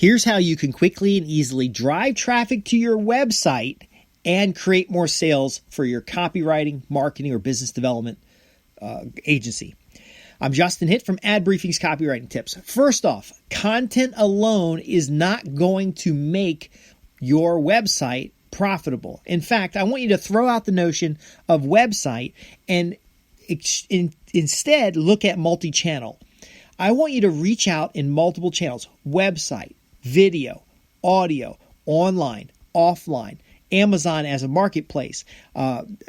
Here's how you can quickly and easily drive traffic to your website and create more sales for your copywriting, marketing, or business development agency. I'm Justin Hitt from Ad Briefing's Copywriting Tips. First off, content alone is not going to make your website profitable. In fact, I want you to throw out the notion of website and instead look at multi-channel. I want you to reach out in multiple channels: website, video, audio, online, offline, Amazon as a marketplace,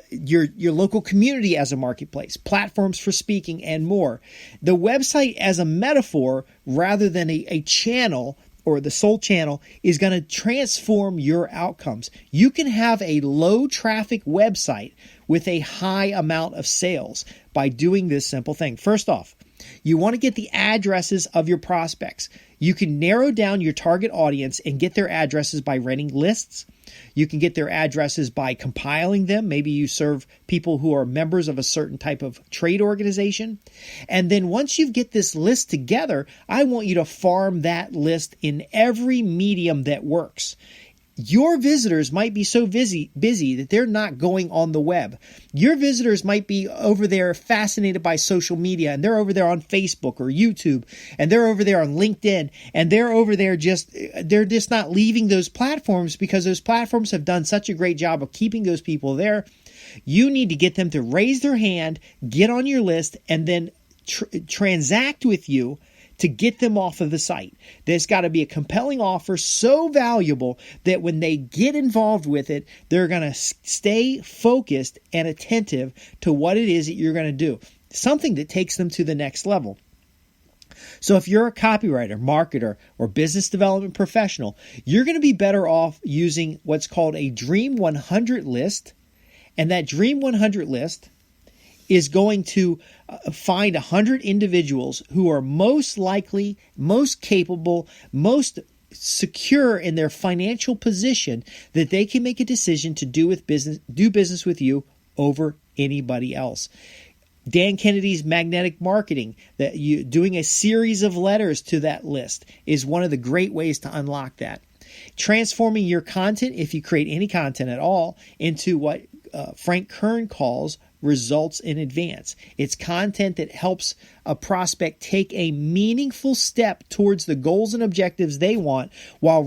your local community as a marketplace, platforms for speaking, and more. The website as a metaphor rather than a channel or the sole channel is going to transform your outcomes. You can have a low traffic website with a high amount of sales by doing this simple thing. First off, you want to get the addresses of your prospects. You can narrow down your target audience and get their addresses by renting lists. You can get their addresses by compiling them. Maybe you serve people who are members of a certain type of trade organization. And then once you get this list together, I want you to farm that list in every medium that works. Your visitors might be so busy that they're not going on the web. Your visitors might be over there fascinated by social media, and they're over there on Facebook or YouTube, and they're over there on LinkedIn, and they're over there they're just not leaving those platforms because those platforms have done such a great job of keeping those people there. You need to get them to raise their hand, get on your list, and then transact with you to get them off of the site. There's got to be a compelling offer so valuable that when they get involved with it, they're going to stay focused and attentive to what it is that you're going to do. Something that takes them to the next level. So if you're a copywriter, marketer, or business development professional, you're going to be better off using what's called a Dream 100 list. And that Dream 100 list is going to find 100 individuals who are most likely, most capable, most secure in their financial position that they can make a decision to do business with you over anybody else. Dan Kennedy's magnetic marketing, that you doing a series of letters to that list, is one of the great ways to unlock that. Transforming your content, if you create any content at all, into what Frank Kern calls results in advance. It's content that helps a prospect take a meaningful step towards the goals and objectives they want while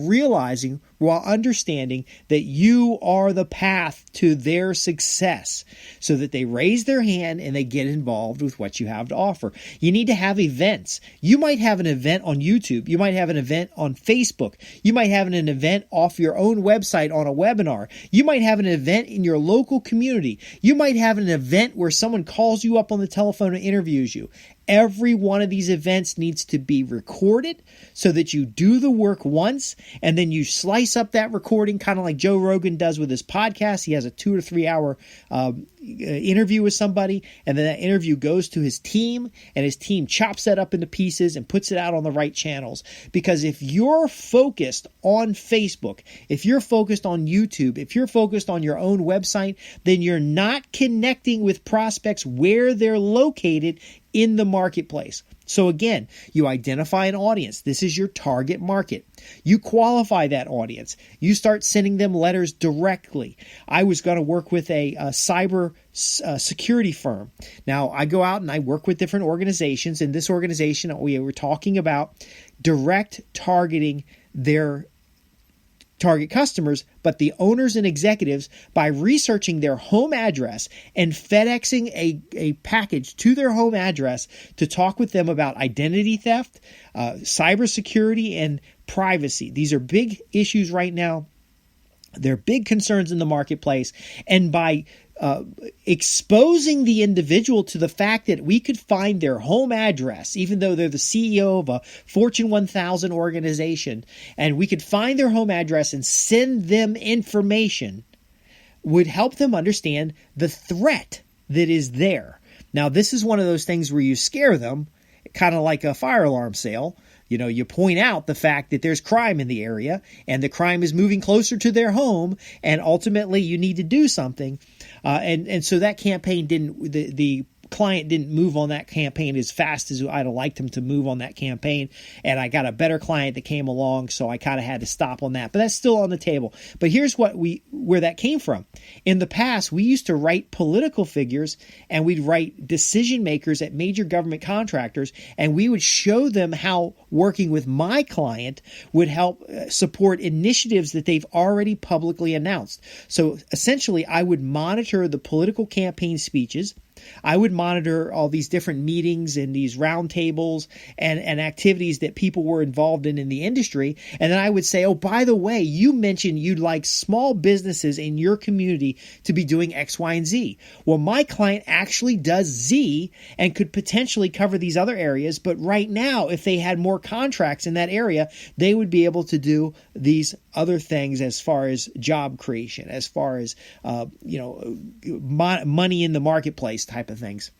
understanding that you are the path to their success, so that they raise their hand and they get involved with what you have to offer. You need to have events. You might have an event on YouTube. You might have an event on Facebook. You might have an event off your own website on a webinar. You might have an event in your local community. You might have an event where someone calls you up on the telephone and interviews you. Every one of these events needs to be recorded so that you do the work once and then you slice up that recording, kind of like Joe Rogan does with his podcast. He has a 2 or 3 hour interview with somebody, and then that interview goes to his team, and his team chops that up into pieces and puts it out on the right channels. Because if you're focused on Facebook, if you're focused on YouTube, if you're focused on your own website, then you're not connecting with prospects where they're located in the marketplace. So again, you identify an audience. This is your target market. You qualify that audience. You start sending them letters directly. I was going to work with a cyber security firm. Now, I go out and I work with different organizations. In this organization, we were talking about direct targeting their target customers, but the owners and executives, by researching their home address and FedExing a package to their home address to talk with them about identity theft, cybersecurity, and privacy. These are big issues right now. They're big concerns in the marketplace. And by exposing the individual to the fact that we could find their home address, even though they're the CEO of a Fortune 1000 organization, and we could find their home address and send them information, would help them understand the threat that is there. Now, this is one of those things where you scare them, kind of like a fire alarm sale. You know, you point out the fact that there's crime in the area and the crime is moving closer to their home, and ultimately you need to do something. And so that campaign didn't, the client didn't move on that campaign as fast as I'd have liked him to move on that campaign, and I got a better client that came along, so I kind of had to stop on that. But that's still on the table. But here's where that came from. In the past, we used to write political figures, and we'd write decision makers at major government contractors, and we would show them how working with my client would help support initiatives that they've already publicly announced. So essentially, I would monitor the political campaign speeches. I would monitor all these different meetings and these roundtables and activities that people were involved in the industry. And then I would say, oh, by the way, you mentioned you'd like small businesses in your community to be doing X, Y, and Z. Well, my client actually does Z and could potentially cover these other areas. But right now, if they had more contracts in that area, they would be able to do these other things as far as job creation, as far as, money in the marketplace type of things.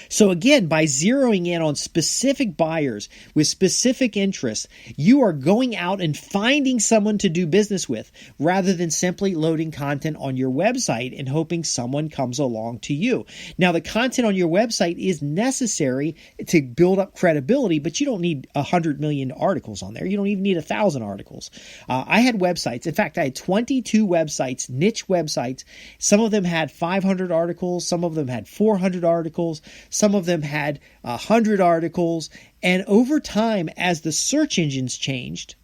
So again, by zeroing in on specific buyers with specific interests, you are going out and finding someone to do business with rather than simply loading content on your website and hoping someone comes along to you. Now, the content on your website is necessary to build up credibility, but you don't need 100 million articles on there. You don't even need 1,000 articles. I had websites. In fact, I had 22 websites, niche websites. Some of them had 500 articles. Some of them had 400 articles. Some of them had 100 articles. And over time, as the search engines changed,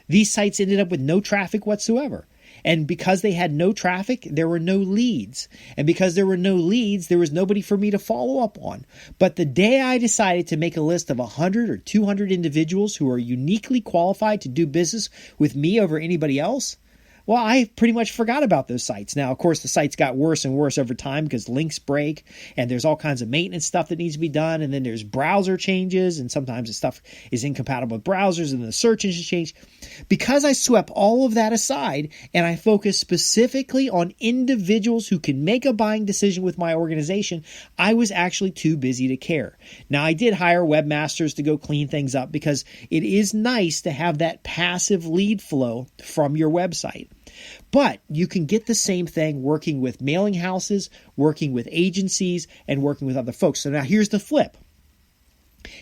these sites ended up with no traffic whatsoever. And because they had no traffic, there were no leads. And because there were no leads, there was nobody for me to follow up on. But the day I decided to make a list of 100 or 200 individuals who are uniquely qualified to do business with me over anybody else, well, I pretty much forgot about those sites. Now, of course, the sites got worse and worse over time because links break and there's all kinds of maintenance stuff that needs to be done. And then there's browser changes, and sometimes the stuff is incompatible with browsers and the search engine change. Because I swept all of that aside and I focused specifically on individuals who can make a buying decision with my organization, I was actually too busy to care. Now, I did hire webmasters to go clean things up because it is nice to have that passive lead flow from your website. But you can get the same thing working with mailing houses, working with agencies, and working with other folks. So now here's the flip.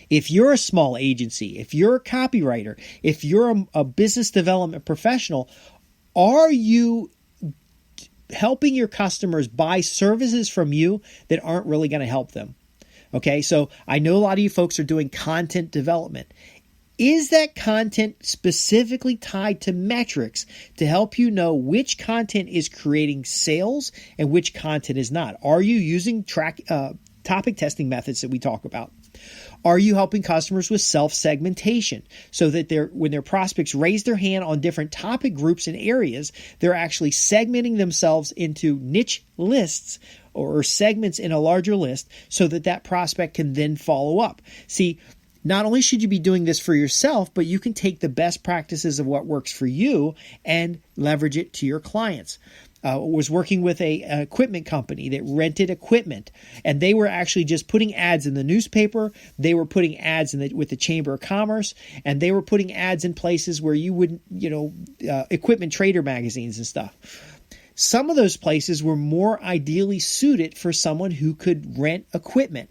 If you're a small agency, if you're a copywriter, if you're a business development professional, are you helping your customers buy services from you that aren't really going to help them? Okay, so I know a lot of you folks are doing content development. Is that content specifically tied to metrics to help you know which content is creating sales and which content is not? Are you using topic testing methods that we talk about? Are you helping customers with self-segmentation so that when their prospects raise their hand on different topic groups and areas, they're actually segmenting themselves into niche lists or segments in a larger list so that prospect can then follow up? See, not only should you be doing this for yourself, but you can take the best practices of what works for you and leverage it to your clients. I was working with an equipment company that rented equipment, and they were actually just putting ads in the newspaper. They were putting ads with the Chamber of Commerce, and they were putting ads in places where you would, equipment trader magazines and stuff. Some of those places were more ideally suited for someone who could rent equipment.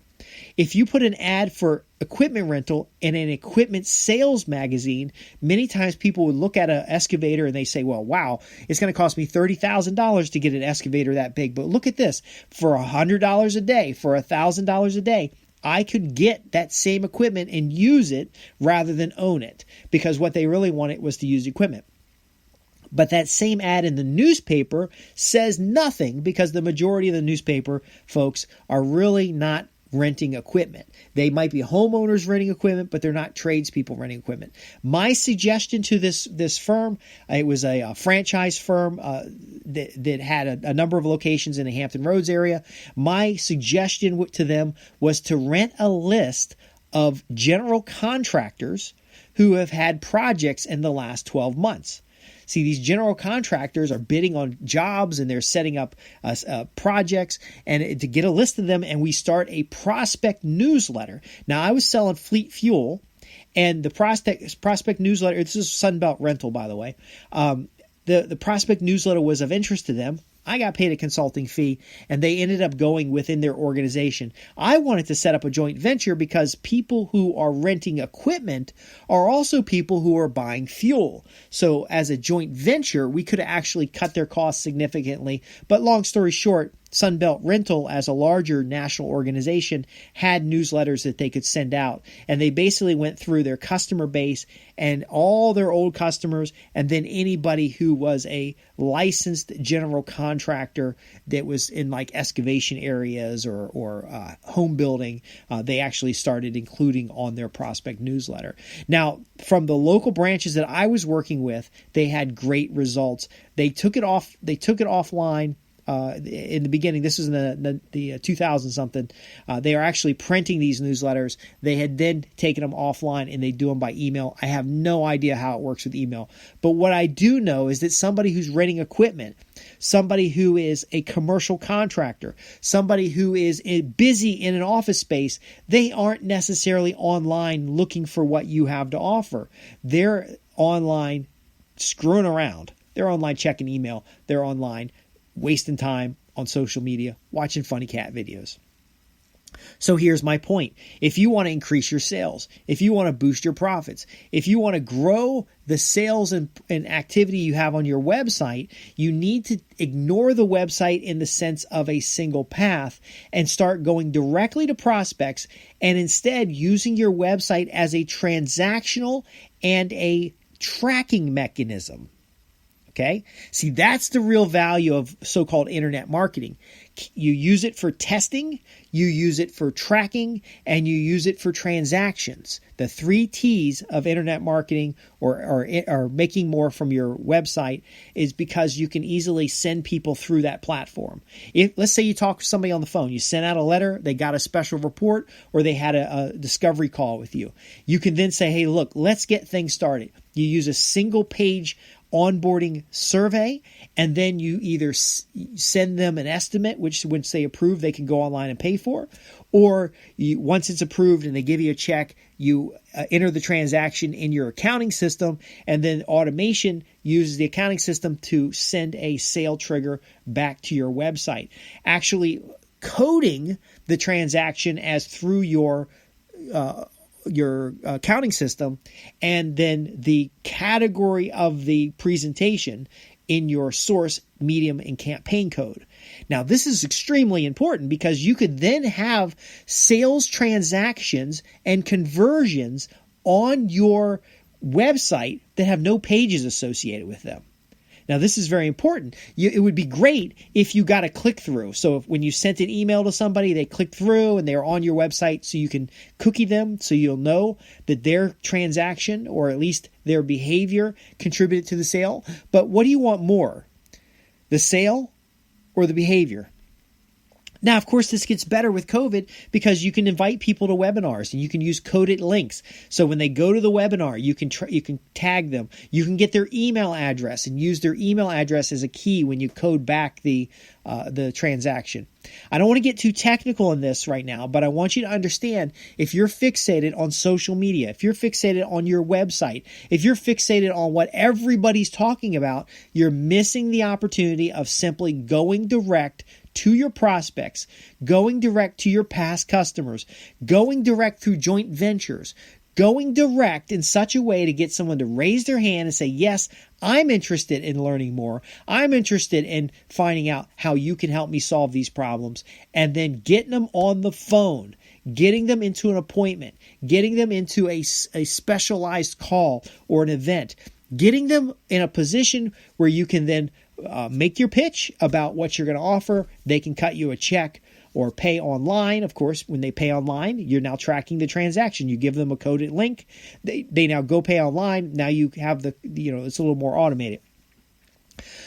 If you put an ad for equipment rental in an equipment sales magazine, many times people would look at an excavator and they say, well, wow, it's going to cost me $30,000 to get an excavator that big. But look at this, for $100 a day, for $1,000 a day, I could get that same equipment and use it rather than own it, because what they really wanted was to use equipment. But that same ad in the newspaper says nothing because the majority of the newspaper folks are really not renting equipment. They might be homeowners renting equipment, but they're not tradespeople renting equipment. My suggestion to this firm, it was a franchise firm that had a number of locations in the Hampton Roads area. My suggestion to them was to rent a list of general contractors who have had projects in the last 12 months. See, these general contractors are bidding on jobs and they're setting up projects, and to get a list of them, and we start a prospect newsletter. Now, I was selling Fleet Fuel, and the prospect newsletter, this is Sunbelt Rental, by the way. The prospect newsletter was of interest to them. I got paid a consulting fee, and they ended up going within their organization. I wanted to set up a joint venture because people who are renting equipment are also people who are buying fuel. So as a joint venture, we could actually cut their costs significantly. But long story short, Sunbelt Rental, as a larger national organization, had newsletters that they could send out. And they basically went through their customer base and all their old customers, and then anybody who was a licensed general contractor that was in like excavation areas or home building, they actually started including on their prospect newsletter. Now, from the local branches that I was working with, they had great results. They took it offline. In the beginning, this was in the 2000 something, they are actually printing these newsletters. They had then taken them offline and they do them by email. I have no idea how it works with email. But what I do know is that somebody who's renting equipment, somebody who is a commercial contractor, somebody who is busy in an office space, they aren't necessarily online looking for what you have to offer. They're online screwing around. They're online checking email. They're online wasting time on social media, watching funny cat videos. So here's my point. If you want to increase your sales, if you want to boost your profits, if you want to grow the sales and activity you have on your website, you need to ignore the website in the sense of a single path and start going directly to prospects, and instead using your website as a transactional and a tracking mechanism. Okay? See, that's the real value of so-called internet marketing. You use it for testing, you use it for tracking, and you use it for transactions. The 3 T's of internet marketing or making more from your website is because you can easily send people through that platform. Let's say you talk to somebody on the phone, you sent out a letter, they got a special report, or they had a discovery call with you. You can then say, hey, look, let's get things started. You use a single page onboarding survey, and then you either send them an estimate, which once they approve, they can go online and pay for, or once it's approved and they give you a check, you enter the transaction in your accounting system, and then automation uses the accounting system to send a sale trigger back to your website. Actually coding the transaction as through your accounting system, and then the category of the presentation in your source, medium, and campaign code. Now, this is extremely important because you could then have sales transactions and conversions on your website that have no pages associated with them. Now, this is very important. It would be great if you got a click-through. So when you sent an email to somebody, they clicked through and they're on your website, so you can cookie them so you'll know that their transaction or at least their behavior contributed to the sale. But what do you want more? The sale or the behavior? Now, of course, this gets better with COVID because you can invite people to webinars and you can use coded links. So when they go to the webinar, you can tag them. You can get their email address and use their email address as a key when you code back the transaction. I don't want to get too technical in this right now, but I want you to understand, if you're fixated on social media, if you're fixated on your website, if you're fixated on what everybody's talking about, you're missing the opportunity of simply going direct to your prospects, going direct to your past customers, going direct through joint ventures, going direct in such a way to get someone to raise their hand and say, yes, I'm interested in learning more. I'm interested in finding out how you can help me solve these problems, and then getting them on the phone, getting them into an appointment, getting them into a specialized call or an event, getting them in a position where you can then make your pitch about what you're going to offer. They can cut you a check or pay online. Of course, when they pay online, you're now tracking the transaction. You give them a coded link. They now go pay online. Now you have it's a little more automated.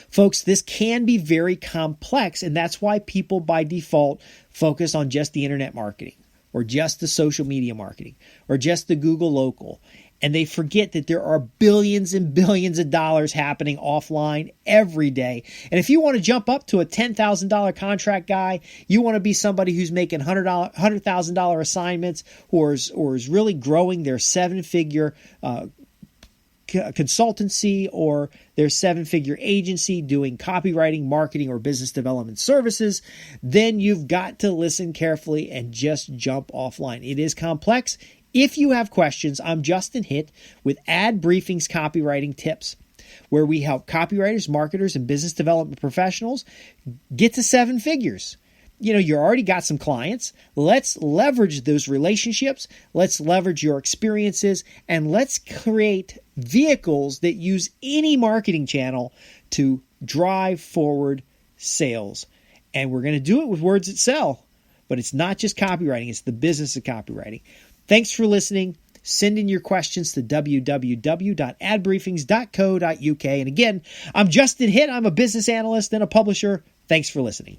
Folks, this can be very complex, and that's why people by default focus on just the internet marketing or just the social media marketing or just the Google local. And they forget that there are billions and billions of dollars happening offline every day. And if you want to jump up to a $10,000 contract guy, you want to be somebody who's making $100,000 assignments or is really growing their 7-figure consultancy or their 7-figure agency doing copywriting, marketing, or business development services, then you've got to listen carefully and just jump offline. It is complex. If you have questions, I'm Justin Hitt with Ad Briefing's Copywriting Tips, where we help copywriters, marketers, and business development professionals get to 7 figures. You already got some clients. Let's leverage those relationships. Let's leverage your experiences, and let's create vehicles that use any marketing channel to drive forward sales. And we're going to do it with words that sell, but it's not just copywriting. It's the business of copywriting. Thanks for listening. Send in your questions to www.adbriefings.co.uk. And again, I'm Justin Hitt. I'm a business analyst and a publisher. Thanks for listening.